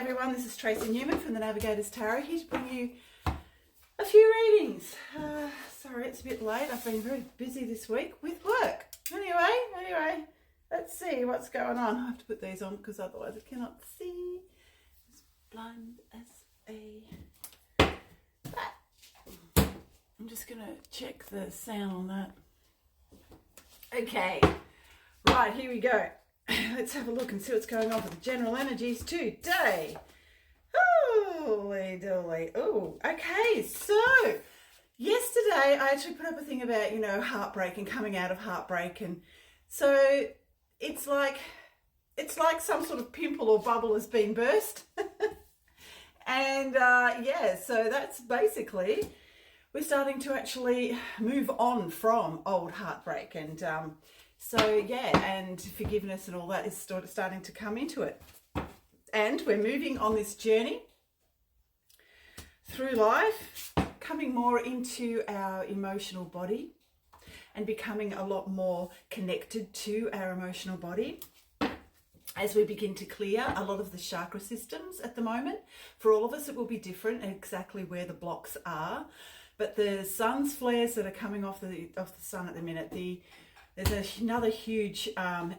everyone, this is Tracy Newman from the Navigator's Tarot, here to bring you a few readings. Sorry it's a bit late, I've been very busy this week with work. Anyway, let's see what's going on. I have to put these on because otherwise I cannot see. As blind as a bat. I'm just going to check the sound on that. Okay, right, here we go. Let's have a look and see what's going on with the general energies today. Holy dolly. Oh, okay. So yesterday I actually put up a thing about, heartbreak and coming out of heartbreak. And so it's like some sort of pimple or bubble has been burst. And so that's basically, we're starting to actually move on from old heartbreak. And and forgiveness and all that is starting to come into it. And we're moving on this journey through life, coming more into our emotional body and becoming a lot more connected to our emotional body as we begin to clear a lot of the chakra systems at the moment. For all of us, it will be different exactly where the blocks are. But the sun's flares that are coming off the sun at the minute, there's another huge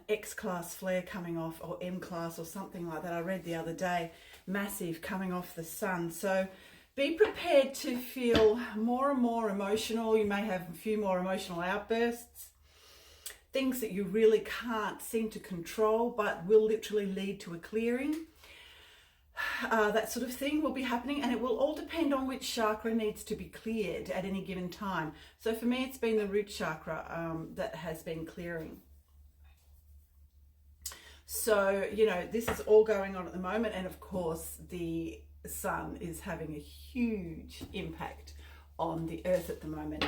X-class flare coming off, or M-class or something like that. I read the other day, massive coming off the sun. So be prepared to feel more and more emotional. You may have a few more emotional outbursts, things that you really can't seem to control, but will literally lead to a clearing. That sort of thing will be happening, and it will all depend on which chakra needs to be cleared at any given time. So for me, it's been the root chakra that has been clearing. So, this is all going on at the moment. And of course, the sun is having a huge impact on the earth at the moment.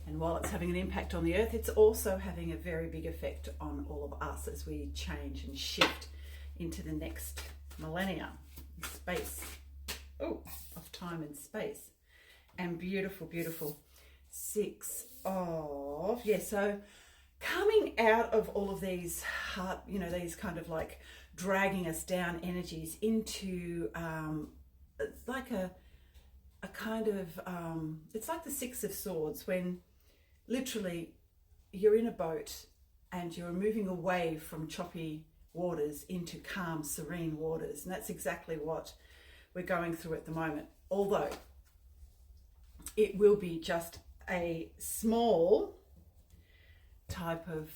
And while it's having an impact on the earth, it's also having a very big effect on all of us as we change and shift into the next millennia. Space of time and space. And beautiful six of so coming out of all of these these kind of like dragging us down energies into it's like a kind of it's like the Six of Swords, when literally you're in a boat and you're moving away from choppy waters into calm, serene waters. And that's exactly what we're going through at the moment. Although it will be just a small type of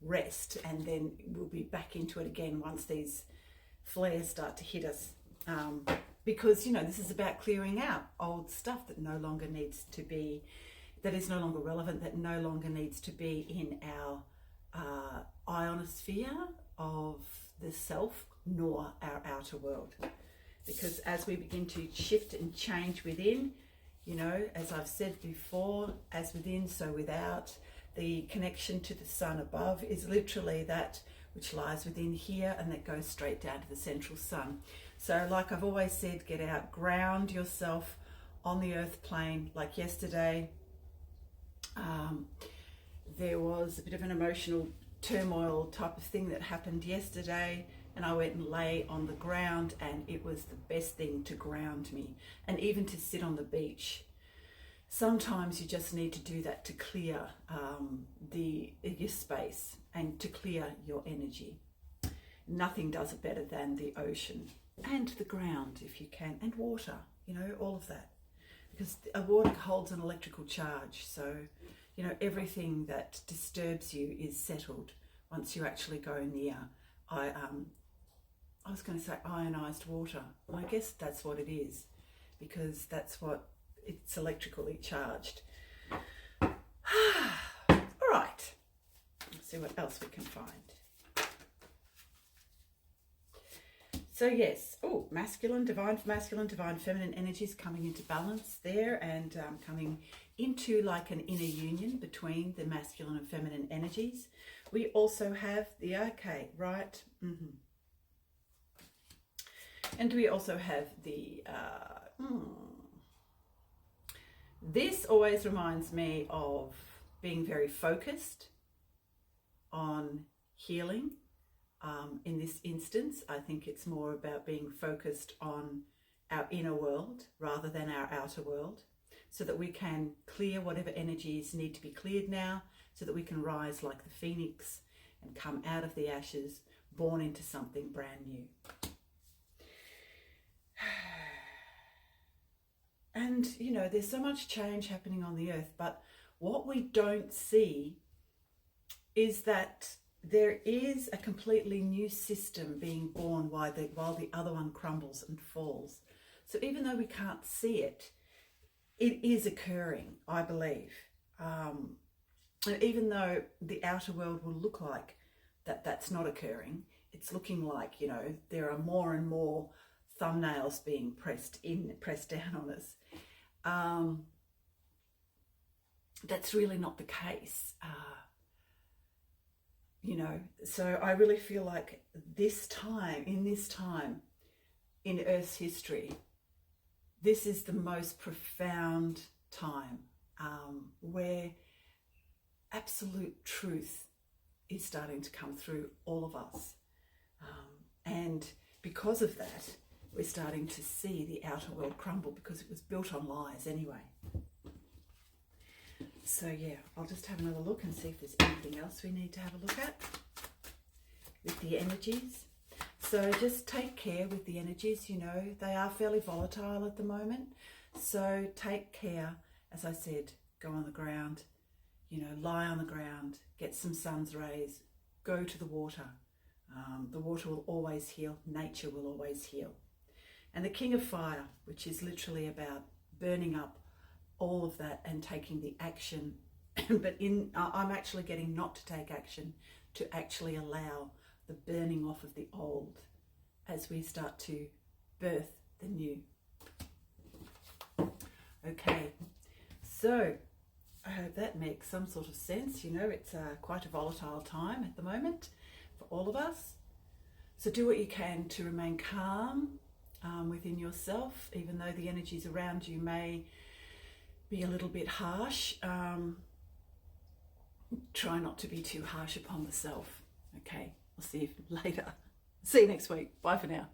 rest, and then we'll be back into it again once these flares start to hit us. Because, this is about clearing out old stuff that no longer needs to be, that is no longer relevant, that no longer needs to be in our ionosphere of the self, nor our outer world. Because as we begin to shift and change within, as I've said before, as within, so without, the connection to the sun above is literally that which lies within here, and that goes straight down to the central sun. So like I've always said, get out, ground yourself on the earth plane. Like yesterday, there was a bit of an emotional turmoil type of thing that happened yesterday, and I went and lay on the ground, and it was the best thing to ground me. And even to sit on the beach, sometimes you just need to do that to clear your space and to clear your energy. Nothing does it better than the ocean and the ground, if you can, and water, all of that, because water holds an electrical charge. So everything that disturbs you is settled once you actually go near, I was going to say ionized water. Well, I guess that's what it is, because that's what it's electrically charged. All right, let's see what else we can find. So yes, masculine, divine feminine energies coming into balance there, and coming into like an inner union between the masculine and feminine energies. We also have the and we also have the this always reminds me of being very focused on healing, in this instance. I think it's more about being focused on our inner world rather than our outer world, so that we can clear whatever energies need to be cleared now, so that we can rise like the phoenix and come out of the ashes, born into something brand new. And, you know, there's so much change happening on the earth, but what we don't see is that there is a completely new system being born while the other one crumbles and falls. So even though we can't see it, it is occurring, I believe. And even though the outer world will look like that's not occurring, it's looking like, you know, there are more and more thumbnails being pressed down on us. That's really not the case. You know, so I really feel like this time in Earth's history, this is the most profound time where absolute truth is starting to come through all of us. And because of that, we're starting to see the outer world crumble, because it was built on lies anyway. So yeah, I'll just have another look and see if there's anything else we need to have a look at with the energies. So just take care with the energies, you know, they are fairly volatile at the moment. So take care, as I said, go on the ground, you know, lie on the ground, get some sun's rays, go to the water. The water will always heal, nature will always heal. And the King of Fire, which is literally about burning up all of that and taking the action, but I'm actually getting not to take action, to actually allow the burning off of the old as we start to birth the new. Okay, so I hope that makes some sort of sense. You know, it's quite a volatile time at the moment for all of us. So do what you can to remain calm within yourself, even though the energies around you may be a little bit harsh. Try not to be too harsh upon the self. Okay, I'll see you later. See you next week. Bye for now.